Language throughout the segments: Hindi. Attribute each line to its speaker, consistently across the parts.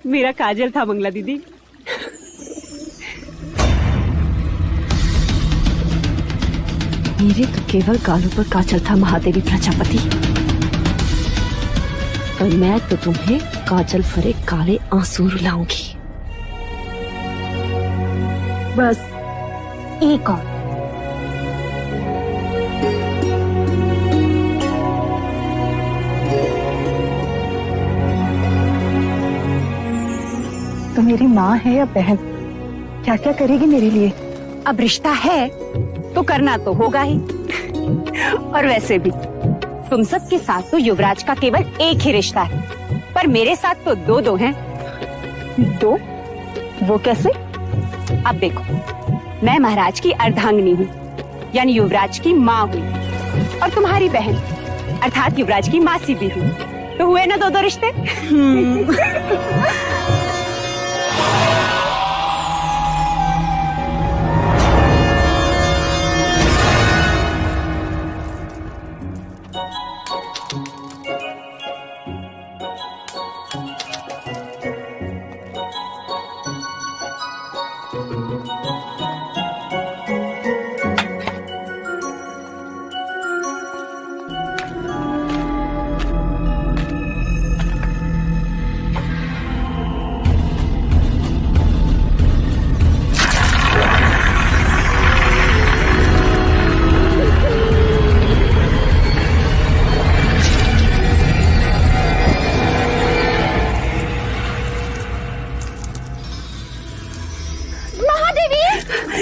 Speaker 1: मेरा काजल था मंगला दीदी।
Speaker 2: मेरे तो केवल गालों पर काजल था महादेवी प्रजापति, और मैं तो तुम्हें काजल भरे काले आंसू रुलाऊंगी।
Speaker 3: बस एक और। तो मेरी माँ है या बहन, क्या क्या करेगी मेरे लिए?
Speaker 1: अब रिश्ता है तो करना तो होगा ही। और वैसे भी तुम सबके साथ तो युवराज का केवल एक ही रिश्ता है, पर मेरे साथ तो दो दो हैं।
Speaker 3: दो? वो कैसे?
Speaker 1: अब देखो, मैं महाराज की अर्धांगिनी हूँ, यानी युवराज की माँ हुई, और तुम्हारी बहन अर्थात युवराज की मासी भी हूँ। तो हुए ना दो दो रिश्ते।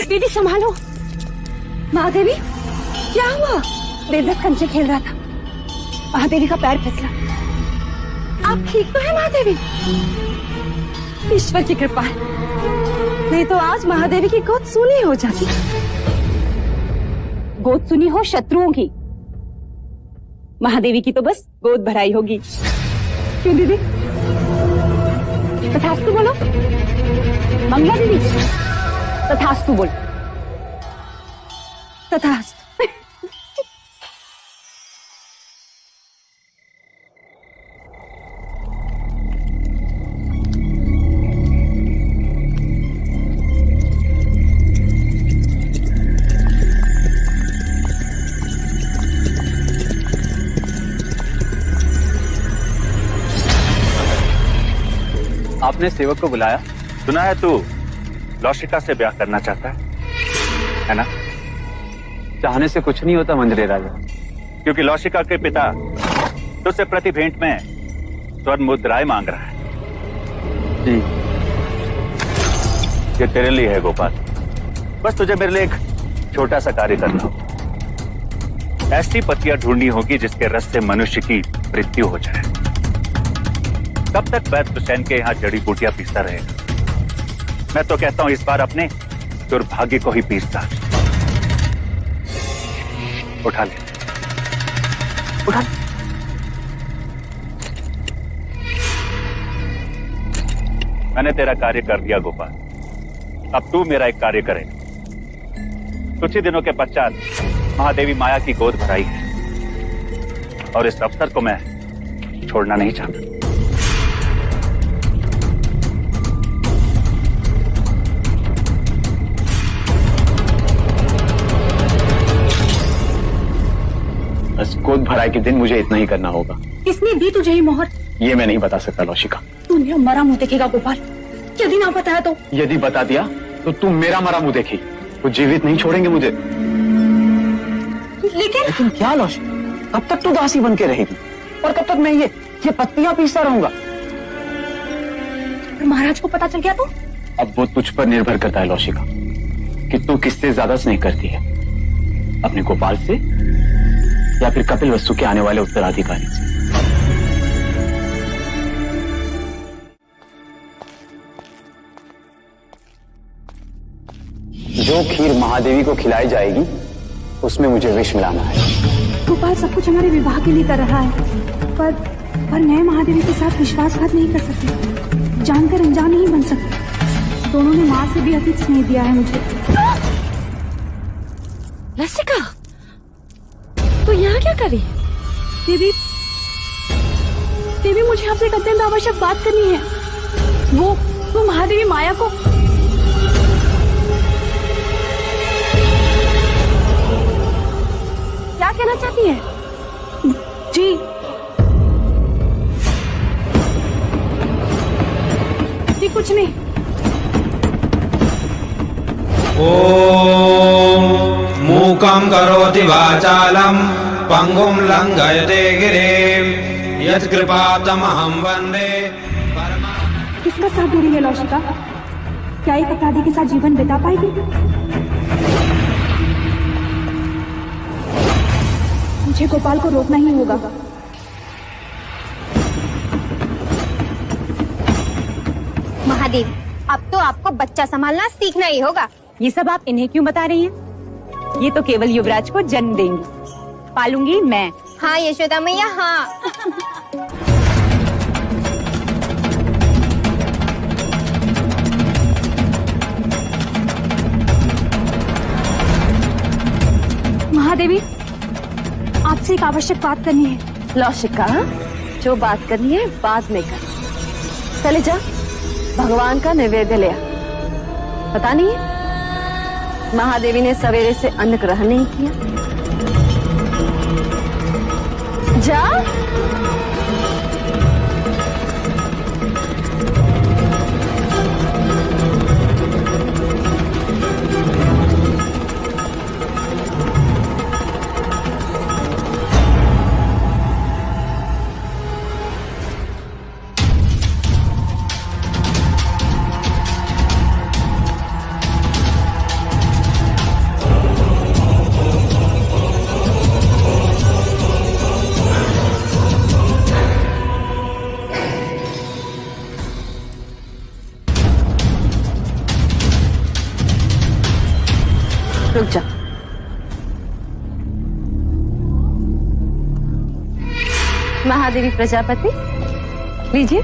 Speaker 2: दीदी संभालो। महादेवी, क्या हुआ?
Speaker 3: देवदत्त कंचे खेल रहा था, महादेवी का पैर फिसला।
Speaker 2: आप ठीक तो है महादेवी? ईश्वर की कृपा है, नहीं तो आज महादेवी की गोद सूनी हो जाती।
Speaker 1: गोद सुनी हो शत्रुओं की, महादेवी की तो बस गोद भराई होगी। क्यों दीदी? तथास्तु बोलो। मंगला दीदी, तथास्तु बोलो।
Speaker 2: तथास्तु।
Speaker 4: आपने सेवक को बुलाया? सुना है तू लौशिका से ब्याह करना चाहता है ना?
Speaker 5: चाहने से कुछ नहीं होता मंजरे राजा,
Speaker 4: क्योंकि लौशिका के पिता तुझसे प्रति भेंट में स्वर्ण मुद्राएं मांग रहा है।
Speaker 5: जी।
Speaker 4: ये तेरे लिए है गोपाल, बस तुझे मेरे लिए एक छोटा सा कार्य करना होगा। ऐसी पत्तियां ढूंढनी होगी जिसके रस से मनुष्य की मृत्यु हो जाए। तब तक वैद्य हुसैन के यहाँ जड़ी बूटियां पीसता रहेगा। मैं तो कहता हूं इस बार अपने दुर्भाग्य को ही पीसता। उठा ले, उठा ले। मैंने तेरा कार्य कर दिया गोपाल, अब तू मेरा एक कार्य करेगा। कुछ ही दिनों के पश्चात महादेवी माया की गोद भराई है, और इस अवसर को मैं छोड़ना नहीं चाहता।
Speaker 5: बस गोद भराई के दिन मुझे इतना ही करना होगा।
Speaker 3: किसने दी तुझे ये मोहर?
Speaker 5: ये मैं नहीं बता सकता लौशिका।
Speaker 3: तू मेरा मरा मुंह देखेगा गोपाल, यदि ना बताया तो?
Speaker 5: यदि बता दिया तो तुम मेरा मरा मुंह देखी, वो जीवित नहीं छोड़ेंगे मुझे। लेकिन क्या लौशिका, कब तक तू दासी बन के रहेगी, और कब तक मैं ये पत्तियां पीसता रहूंगा?
Speaker 3: महाराज को पता चल गया तो?
Speaker 5: अब वो तुझ पर निर्भर करता है लौशिका कि तू किससे ज्यादा स्नेह करती है, अपने गोपाल से या फिर कपिल वस्तु के आने वाले उत्तराधिकारी से। जो खीर महादेवी को खिलाई जाएगी उसमें मुझे विष मिलाना है।
Speaker 3: गोपाल सब कुछ हमारे विवाह के लिए कर रहा है, पर मैं महादेवी के साथ विश्वासघात नहीं कर सकती, जानकर अनजान नहीं बन सकती। दोनों ने माँ से भी अधिक स्नेह दिया है मुझे।
Speaker 2: लसिका, तो यहाँ क्या करी?
Speaker 3: देवी, मुझे आपसे एक अत्यंत आवश्यक बात करनी है। महादेवी माया को क्या कहना चाहती है? जी जी कुछ नहीं।
Speaker 6: ओम मूकं करोति वाचालं पंगुं लंघयते गिरिं यत्कृपातमहं वन्दे परमा।
Speaker 3: किसका साथ दे रही है लौशिका? क्या एक अपराधी के साथ जीवन बिता पाएगी? मुझे गोपाल को रोकना ही होगा।
Speaker 2: महादेवी, अब तो आपको बच्चा संभालना सीखना ही होगा।
Speaker 1: ये सब आप इन्हें क्यों बता रही हैं? ये तो केवल युवराज को जन्म देंगी, पालूंगी मैं।
Speaker 2: हाँ यशोदा मैया, हाँ।
Speaker 3: महादेवी, आपसे एक आवश्यक बात करनी है।
Speaker 7: लौशिका, जो बात करनी है बाद में कर। चले जा, भगवान का नैवेद्य ले आ। पता नहीं है महादेवी ने सवेरे से अन्न ग्रहण नहीं किया। जा। रुक जा। महादेवी प्रजापति, लीजिए।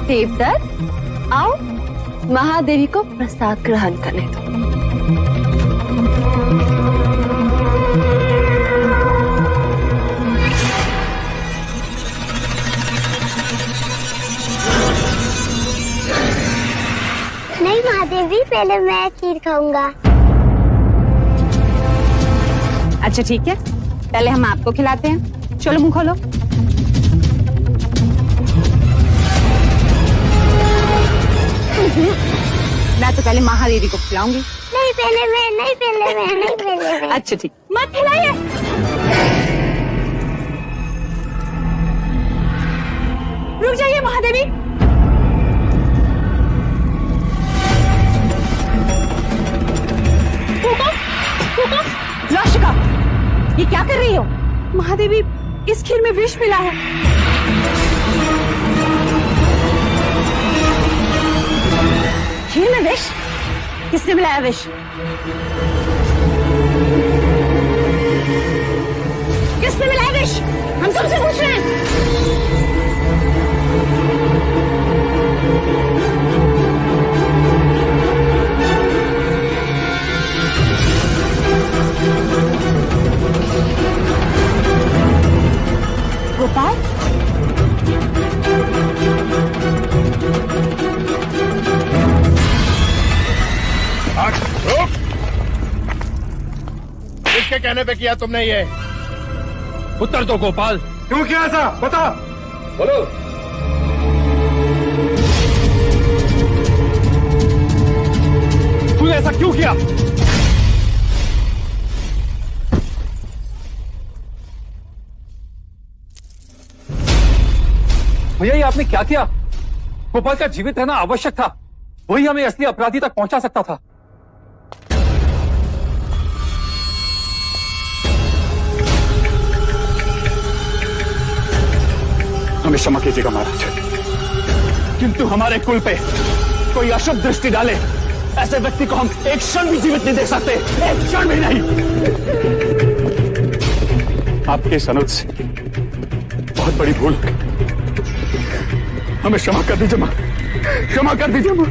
Speaker 7: देवदत्त, आओ महादेवी को प्रसाद ग्रहण करने दो।
Speaker 8: नहीं महादेवी, पहले मैं खीर खाऊंगा।
Speaker 1: अच्छा ठीक है, पहले हम आपको खिलाते हैं। चलो मुंह खोलो। मैं तो पहले महादेवी को खिलाऊंगी।
Speaker 8: नहीं पहले मैं, नहीं पहले मैं, नहीं पहले मैं।
Speaker 1: अच्छा ठीक।
Speaker 3: मत खिलाइए। रुक जाइए महादेवी।
Speaker 1: लौशिका, ये क्या कर रही हो?
Speaker 3: महादेवी, इस खीर में विष मिला है।
Speaker 1: खीर में विष? किसने मिलाया विष? किसने मिलाया विष? हम सबसे पूछ रहे हैं। गोपाल,
Speaker 9: रुक! किसके कहने पे किया तुमने ये? उत्तर दो गोपाल। क्यों किया ऐसा? बता। बोलो। तूने ऐसा क्यों किया?
Speaker 5: भैया, ये आपने क्या किया? गोपाल का जीवित रहना आवश्यक था। वही हमें असली अपराधी तक पहुंचा सकता था। हमें क्षमा कीजिएगा महाराज, किंतु हमारे कुल पे कोई अशुभ दृष्टि डाले ऐसे व्यक्ति को हम एक क्षण भी जीवित नहीं देख सकते, एक क्षण भी नहीं। आपके सनुज से बहुत बड़ी भूल, हमें क्षमा कर दीजिए मां, क्षमा कर दीजिए मां।